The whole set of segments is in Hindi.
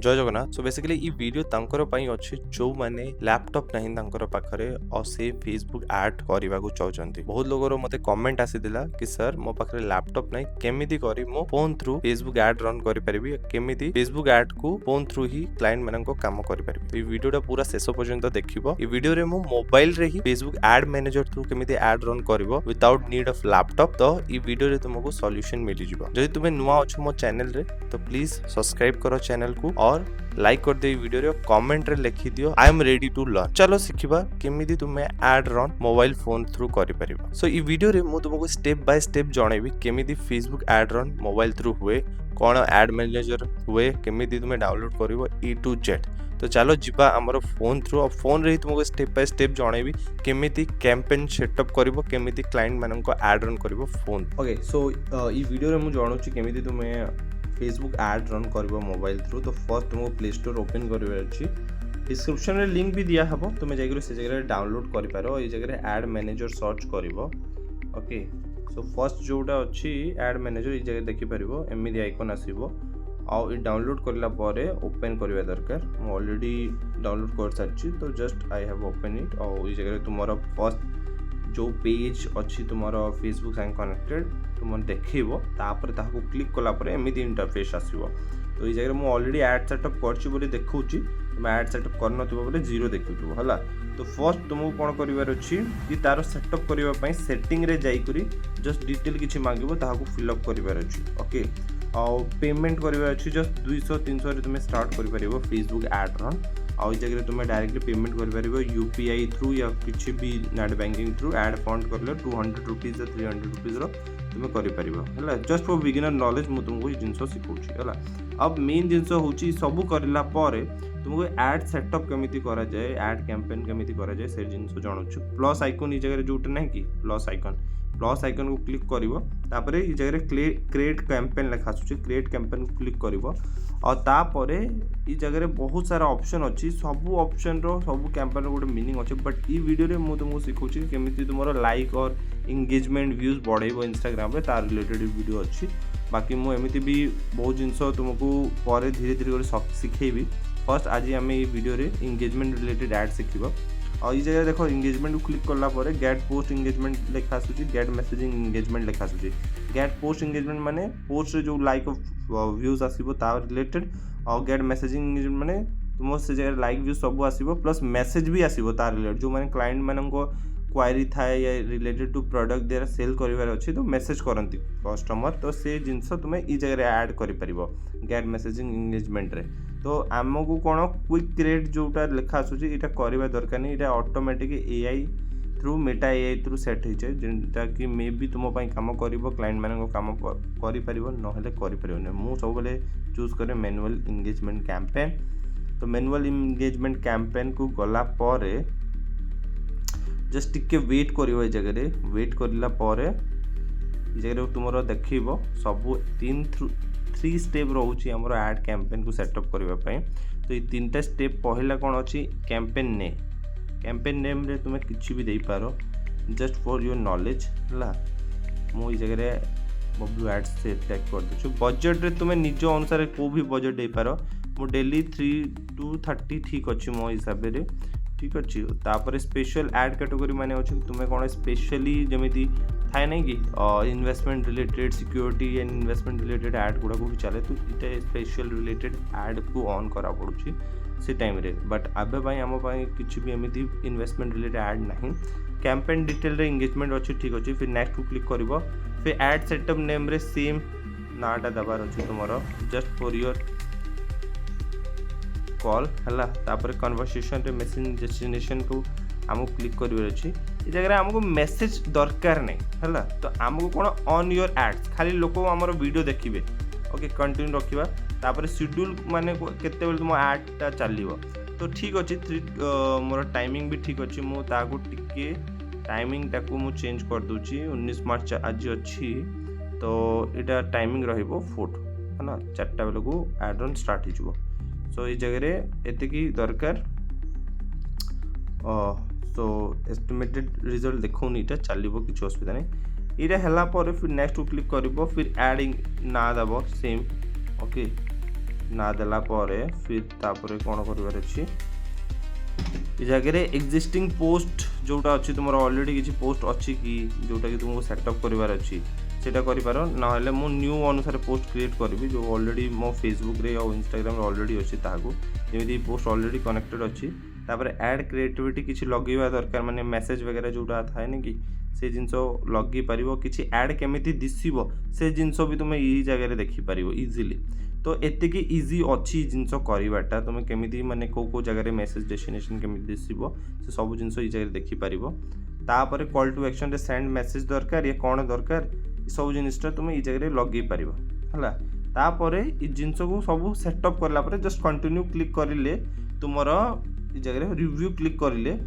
जय जगन्नाथ। सो बेसिकली ई वीडियो तांकर पई अछि जो माने लैपटॉप नहीं तांकर पाखरे और से फेसबुक ऐड करबा को चाहउचंती। बहुत लोगरो मते कमेंट आसीदिला कि सर मो पाखरे लैपटॉप नहीं केमिति करी मो phone through Facebook ad run करि परिबी, केमिति फेसबुक ऐड को फोन थ्रू ही क्लाइंट मानन को काम करि परिबी। ई वीडियोटा पूरा शेष पर्यंत देखिबो। ई वीडियो रे मो मोबाइल रे ही फेसबुक ऐड मैनेजर थ्रू केमिति ऐड रन करबो विदाउट नीड ऑफ लैपटॉप। तो ई वीडियो रे तुमको सॉल्यूशन मिली जिवो। जदि तुमे नुवा अछ मो चैनल रे तो प्लीज सब्सक्राइब करो चैनल को और लाइक कर दे वीडियो रे, कमेंट रे लिखि दियो I am ready to learn. चलो सिखिबा केमिति तुमे Android mobile phone through करि परिबो। सो ई वीडियो रे मु तुमको स्टेप बाय स्टेप जणेबी केमिति Facebook ad run mobile through हुए, कोन ऐड मैनेजर हुए, केमिति तुमे डाउनलोड करिवो ए टू जेड। तो चलो जिबा हमर फोन थ्रू और फोन रे तुमको स्टेप बाय स्टेप जणेबी केमिति कैंपेन सेटअप करिवो, केमिति क्लाइंट मानन को ऐड रन करिवो फोन। ओके सो ई वीडियो रे मु जणुची केमिति तुमे फेसबुक ऐड रन करिवो मोबाइल थ्रू। तो फर्स्ट तुमको प्ले स्टोर ओपन करिवे अछि, डिस्क्रिप्शन रे लिंक भी दिया हबो, तुमे जाय से जगह डाउनलोड करि पारो। ए जगह ऐड मैनेजर सर्च करिवो। ओके सो फर्स्ट जोटा अछि ऐड मैनेजर, ए जगह देखि परिवो एमिति आइकन आसीबो और ये डाउनलोड करला पारे ओपन करबा दरकार। मु ऑलरेडी डाउनलोड कर सारछि तो just I have open it. और ये जगह तुमरो फर्स्ट जो पेज अच्छी तुम फेसबुक संग कनेक्टेड तुम देखो, तापर ताको क्लिक कला परे एमिति इंटरफेस आसीबो। तो ये जगह मु ऑलरेडी ऐड सेटअप करछि बोली देखौछि, तुम ऐड सेटअप कर नथिबो बोले जीरो देखुथबो हला। तो फर्स्ट तुमको कोन करिवार अछि कि तारो सेटअप करिवा पई सेटिंग रे जाई करी जस्ट डिटेल किछि मांगिबो ताको फिल अप करिवार अछि। ओके और पेमेंट करिवार अछि जस्ट 200-300 रे तुम स्टार्ट करि परिबो फेसबुक ऐड रन। और इस जगह तुम डायरेक्टली पेमेंट कर यूपीआई थ्रू या किसी भी net banking through add fund कर 200 रुपीज 300 रुपीज तुम कर जस्ट फॉर बिगिनर नॉलेज मु तुमको ये जिनस शिखौछि है। अब मेन जिनस होची सबू करला पारे तुमको ऐड सेटअप केमिति करा जाए, ऐड कैंपेन केमिति करा जाए से जिनस जानुछु। प्लस आइकन ई जगह जोटा नहीं कि प्लस आइकन को क्लिक करिवो, तापरे ई जगह क्रिएट कैंपेन लिखा आसुछि, क्रिएट कैंपेन को क्लिक करिवो और तापरे ई जगह बहुत सारा ऑप्शन अच्छी, सबू ऑप्शन रो सबू कैंपेन रो गोटे मीनिंग अच्छे। बट ई वीडियो रे मु तुमको सिखौछि केमिति तुमरो लाइक और एंगेजमेंट व्यूज बढ़ेबो इंस्टाग्राम रे, तार रिलेटेड वीडियो अच्छी। बाकी मु एमिति भी बहुत जिनस तुमको पर धीरे धीरे सिखेबी। फर्स्ट आज आम ये वीडियो रे एंगेजमेंट रिलेटेड ऐड सिखिबो। और ये जगह देखो एंगेजमेंट को क्लिक करला पारे गेट पोस्ट एंगेजमेंट लिखा आसुछि, गेट मैसेजिंग एंगेजमेंट लिखा आसुछि। गेट पोस्ट एंगेजमेंट माने पोस्ट जो लाइक व्यूज आसीबो तार रिलेटेड, और गेट मैसेजिंग एंगेजमेंट माने तुम से जगह लाइक व्यूज सब आसीबो प्लस मैसेज भी आसीबो तार रिलेटेड। जो माने क्लाइंट मानन को क्वारी थाए या related to product there sell करिवार अछि तो मैसेज करंती कस्टमर, तो से जिंस तुमे ई जगह ऐड करि परिबो गेट मैसेजिंग एंगेजमेंट रे। तो आमको कौन क्विक क्रिएट जोटा लिखा आसुछि एटा करबा दरकार नहीं, एटा automatic AI through meta AI through set होइछे जेंटा कि मे बी तुम पई काम करिवो, क्लाइंट मानन को काम करि परिवो नहले करि परिवो नै। मु सब बेले चूज करे मैनुअल एंगेजमेंट कैंपेन। तो मैनुअल एंगेजमेंट कैंपेन को गला पारे जस्ट टिके वेट करिवो, ए जगह रे वेट करला पारे ए जगह रे तुमरो देखिबो सब 3 स्टेप रोची हमर ऐड कैंपेन को सेटअप करबा पई। तो ये 3टा स्टेप पहला कोन अछि कैंपेन नेम रे तुमे किछि भी देई पारो जस्ट फॉर योर नॉलेज हला। मो ई जगह रे बबलू एड्स से सिलेक्ट कर दछु। बजट रे तुमे निज अनुसार को भी बजट देई पारो, मो डेली 3 to 30 ठीक अछि मो हिसाब रे, ठीक अछि। तापर स्पेशल ऐड कैटेगरी माने अछि तुमे कोन स्पेशली जेमिति थाए नहीं कि investment related security and investment related add गुड़ा को भी चले, तो इटा स्पेशल रिलेटेड ऐड को ऑन करा पड़ुछि से टाइम रे। बट आबे भाई हम भाई किछि भी एमिति इन्वेस्टमेंट रिलेटेड ऐड नहीं। कैंपेन डिटेल रे एंगेजमेंट अछि, ठीक अछि। फिर नेक्स्ट को क्लिक करिवो, फिर ऐड सेटअप नेम रे सेम नाटा दबार अछि तुमरो जस्ट फॉर योर कॉल हला। तापर कन्वर्सेशन रे मैसेज डेस्टिनेशन को हमको क्लिक करिवर अछि। ए जगह हमको मैसेज दरकार नहीं हला, तो हमको कोन ऑन योर एड्स खाली लोक हमर वीडियो देखिबे। ओके कंटिन्यू रखिबा, तापर शेड्यूल माने केते बेल तुम ऐडटा चलिबो। तो ठीक अछि, मोर टाइमिंग भी ठीक अछि। मु ताको टिके टाइमिंग टाको मु चेंज कर दोछि। 19 मार्च आज अछि तो एटा टाइमिंग रहिबो 4 हना 4टा बेल को ऐड रन स्टार्ट हिजबो। सो ए जगह रे एते की दरकार तो एस्टिमेटेड रिजल्ट देखौनी इटा चलिबो, किछ असुविधा नहीं। इटा हला पर फिर नेक्स्ट को क्लिक करिवो, फिर एडिंग ना दबो सेम। ओके ना देला परे फिर तापरे कोन करिवार अछि ए जगह एक्जिस्टिंग पोस्ट जोटा अच्छी तुम ऑलरेडी किसी पोस्ट अच्छी कि जोटा कि तुमको सेटअप करिवार अच्छी सेटा करिपार ना मु न्यू अनुसार पोस्ट क्रिएट करी जो ऑलरेडी मो फेसबुक रे और इंस्टाग्राम ऑलरेडी अच्छी ताकू जमी पोस्ट ऑलरेडी कनेक्टेड अच्छी तापर ऐड क्रिएटिविटी किसी लगेवा दरकार माने मेसेज वगैरह जोटा थाए ना कि से जिनस लगे पार किसी ऐड केमिति दिशब से जिनस भी तुम यही जगह देखिपार इजिली तो एतिकी इजी अच्छी जिनस करवाटा तुम केमिति माने को जगह मेसेज डेस्टिनेशन केमिति दिशब से सब जिनस ये जगह देखिपार तापर कॉल टू एक्शन रे सेंड मेसेज दरकार ये कौन दरकार सब जिनटा तुम ये जगह लगे पार है तापर ये जिनस को सब सेटअप करला जस्ट कंटिन्यू क्लिक करें तुम ये जगह रिव्यू क्लिक करें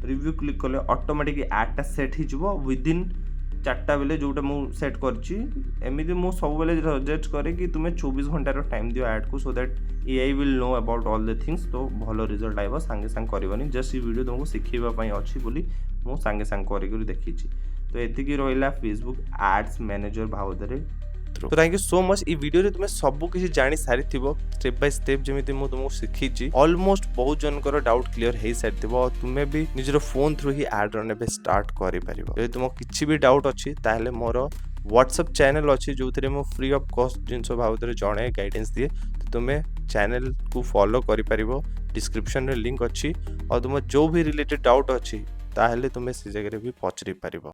रिव्यू क्लिक कले ऑटोमेटिक एडटा सेट हो विदिन 4टा बेले जोटा मु सेट करमी मु सब बेले सजेस्ट करे कि तुम्हें 24 घंटार टाइम दियो ऐड को so that AI will know about all the things तो भल रिजल्ट आइब सांगे सांग करनी जस्ट ये वीडियो तुमको शिखेबा अच्छी बोली मु सांगे सांग कर देखी तो एतिकी रहिला फेसबुक एड्स मैनेजर बाबद तो thank you so much. Video रे तुम्हें सब किसी जानी सारी स्टेप बाय स्टेप जमी मुझे तुमको शिखी ऑलमोस्ट बहुत जनकर डाउट क्लियर हो सारी और तुम्हें भी निजर फोन थ्रू ही एड रन ए स्टार्ट कर तुम किसी भी डाउट अच्छी ताहले मोर व्हाट्सएप चैनल अच्छी जो थे मु फ्री ऑफ कॉस्ट जिनस बाबद जड़े गाइडेंस दिए तो तुम्हें चैनल को फॉलो कर डिस्क्रिप्शन रे लिंक अच्छी और तुम जो भी रिलेटेड डाउट अच्छी ताहले तुम्हें से जगह भी पचरी पार।